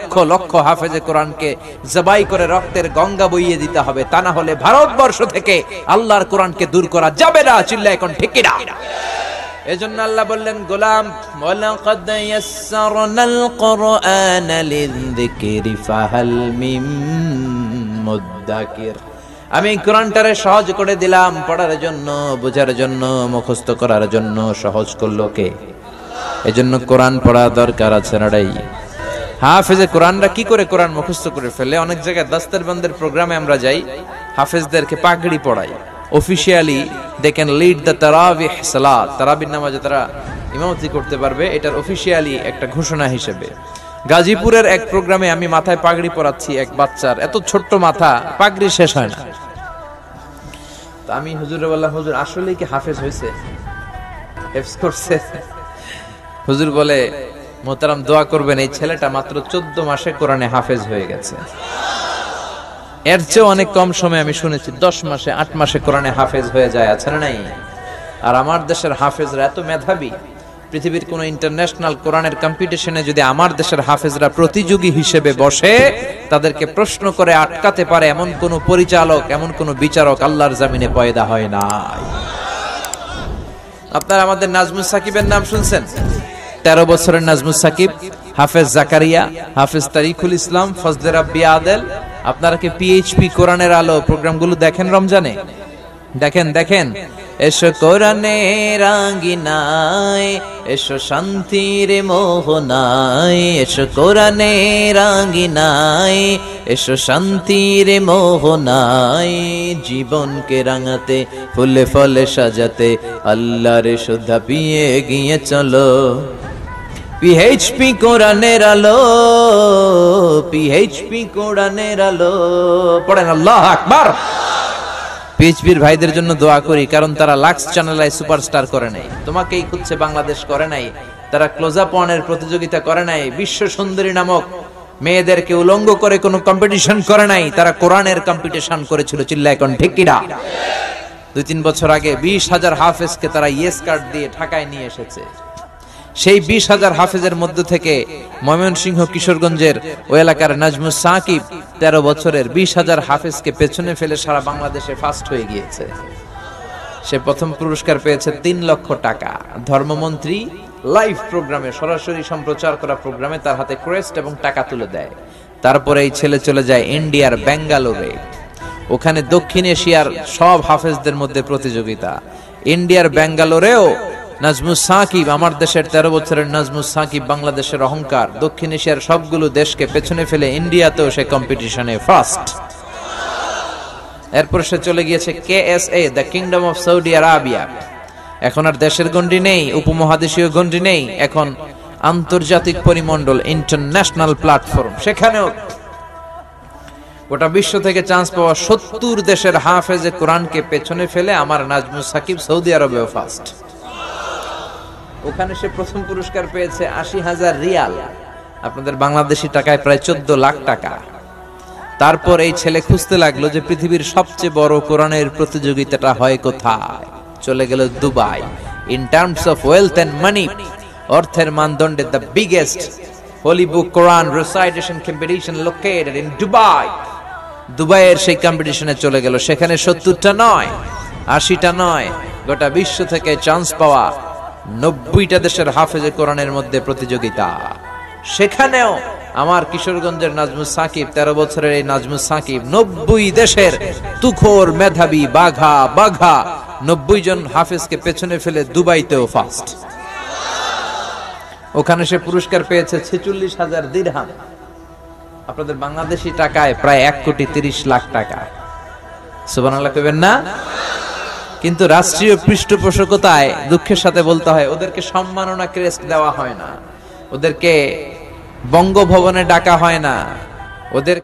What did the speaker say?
লক্ষ লক্ষ হাফেজে কোরআনকে জবাই করে রক্তের গঙ্গা বইয়ে দিতে হবে, তা না হলে ভারতবর্ষ থেকে আল্লাহর কোরআনকে দূর করা যাবে না। চিল্লায় এখন ঠিক কিনা? এজন্য আল্লাহ বললেন, গোলাম ওয়ালাকাদ ইয়াসসারনাল কুরআনা লিযিকরি ফাহাল মিন মুদ্দাকির। আমি কোরআনটারে সহজ করে দিলাম পড়ার জন্য, বোঝার জন্য, মুখস্থ করার জন্য। সহজ করলো কে? এজন্য কোরআন পড়া দরকার আছে নাড়াই। হাফেজে কোরআনরা কি করে কোরআন মুখস্থ করে ফেলে? অনেক জায়গায় দাস্তারবন্দের প্রোগ্রামে আমরা যাই, হাফেজদেরকে পাগড়ি পড়াই। Officially they can lead the তারাবিহ সালাত, তারাবির নামাজে তারা ইমামতি করতে পারবে, এটার অফিশিয়ালি একটা ঘোষণা হিসেবে। গাজীপুরের এক প্রোগ্রামে আমি মাথায় পাগড়ি পরাচ্ছি এক বাচ্চার, এত ছোট্ট মাথা, পাগড়ি শেষ হয় না। তো আমি হুজুরে বললাম, হুজুর আসলেই কি হাফেজ হয়েছে, হেফজ করছে? হুজুর বলে, মোহতারাম দোয়া করবেন, এই ছেলেটা মাত্র 14 মাসে কোরআনে হাফেজ হয়ে গেছে। এর চেয়ে অনেক কম সময় আমি শুনেছি 10 মাসে 8 মাসে কোরআনে হাফেজ হয়ে যায়, আছে না নাই? আর আমার দেশের হাফেজরা এত মেধাবী, পৃথিবীর কোন ইন্টারন্যাশনাল কোরআনের কম্পিটিশনে যদি আমার দেশের হাফেজরা প্রতিযোগী হিসেবে বসে, তাদেরকে প্রশ্ন করে আটকাতে পারে এমন কোন পরিচালক, এমন কোন বিচারক আল্লাহর জমিনে পয়দা হয় নাই। আপনারা আমাদের নাজমুস সাকিবের নাম শুনছেন? 13 বছরের নাজমুস সাকিব, হাফেজ জাকারিয়া, হাফেজ তারিকুল ইসলাম, ফজলে রাব্বি আদেল। আপনারা কি পিএইচপি কোরআনের আলো প্রোগ্রামগুলো দেখেন রমজানে? দেখেন দেখেন। এসো কোরআনের আঙ্গিনায়, এসো শান্তির মোহনায়, এসো কোরআনের আঙ্গিনায়, এসো শান্তির মোহনায়, জীবনকে রাঙাতে ফুলে ফলে সাজাতে আল্লাহর সুধা পিয়ে গিয়ে চলো। পিএইচপি কোরআনের আলো, পিএইচপি কোরআনের আলো। পড়েন আল্লাহু আকবার। পিএইচপির ভাইদের জন্য দোয়া করি, কারণ তারা লাক্স চ্যানেলে সুপারস্টার করে নাই, তোমাকেই খুঁজছে বাংলাদেশ করে নাই, তারা ক্লোজ আপ ওয়ানের প্রতিযোগিতা করে নাই, বিশ্ব সুন্দরী নামক মেয়েদেরকে উলঙ্গ করে কোনো কম্পিটিশন করে নাই, তারা কোরআনের কম্পিটিশন করেছিল। চিল্লায় এখন ঠিক কিনা? 2-3 বছর আগে 20,000 হাফেজকে তারা ইয়েস কার্ড দিয়ে ঢাকায় নিয়ে এসেছে। সেই 20,000 হাফেজের মধ্যে থেকে ময়মনসিংহ কিশোরগঞ্জের ওই এলাকার নাজমুস সাকিব 13 বছরের 20,000 হাফেজকে পেছনে ফেলে সারা বাংলাদেশে ফার্স্ট হয়ে গিয়েছে। সে প্রথম পুরস্কার পেয়েছে 3 লক্ষ টাকা। ধর্মমন্ত্রী লাইভ প্রোগ্রামে, সরাসরি সম্প্রচার করা প্রোগ্রামে তার হাতে ক্রেস্ট এবং টাকা তুলে দেয়। তারপরে এই ছেলে চলে যায় ইন্ডিয়ার ব্যাঙ্গালোরে, ওখানে দক্ষিণ এশিয়ার সব হাফেজদের মধ্যে প্রতিযোগিতা। ইন্ডিয়ার ব্যাঙ্গালোরেও নাজমুস সাকিব, আমার দেশের 13 বছরের নাজমুস সাকিব বাংলাদেশের অহংকার, দক্ষিণ এশিয়ার সবগুলো দেশকে পেছনে ফেলে ইন্ডিয়াতেও সে কম্পিটিশনে ফার্স্ট। এরপর সে চলে গিয়েছে KSA, the kingdom of Saudi Arabia. এখন আর দেশের গণ্ডি নেই, উপমহাদেশীয় গণ্ডি নেই, এখন আন্তর্জাতিক পরিমণ্ডল, ইন্টারন্যাশনাল প্ল্যাটফর্ম। সেখানেও গোটা বিশ্ব থেকে চান্স পাওয়া 70 দেশের হাফেজে কোরআনকে পেছনে ফেলে আমার নাজমুস সাকিব সৌদি আরবেও ফার্স্ট। ওখানে সে প্রথম পুরস্কার পেয়েছে 80,000 রিয়াল, আপনাদের বাংলাদেশি টাকায় প্রায় 14 লাখ টাকা। তারপর এই ছেলে খুঁজতে লাগলো যে পৃথিবীর সবচেয়ে বড় কোরআনের প্রতিযোগিতাটা হয় কোথায়। চলে গেল Dubai. In terms of wealth and money, অর্থের মানদণ্ডে the biggest holy book Quran recitation competition located in Dubai. দুবাইয়ের সেই কম্পিটিশনে চলে গেল। সেখানে 70টা নয়, 80টা নয়, গোটা বিশ্ব থেকে চান্স পাওয়া 90টা দেশের হাফেজে কোরআনের মধ্যে প্রতিযোগিতা। সেখানেও আমার কিশোরগঞ্জের নাজমুস সাকিব, 13 বছরের এই নাজমুস সাকিব 90 দেশের তুখোর মেধাবী বাঘা 90 জন হাফেজকে পেছনে ফেলে দুবাইতেও ফার্স্ট। ওখানে সে পুরস্কার পেয়েছে 46,000 দিরহাম, আপনাদের বাংলাদেশি টাকায় প্রায় 1,30,00,000 টাকা। সুবহানাল্লাহ কইবেন না? কিন্তু রাষ্ট্রীয় পৃষ্ঠপোষকতায় দুঃখের সাথে বলতে হয়, ওদেরকে সম্মাননা ক্রেস্ট দেওয়া হয় না, ওদেরকে বঙ্গভবনে ডাকা হয় না, ওদের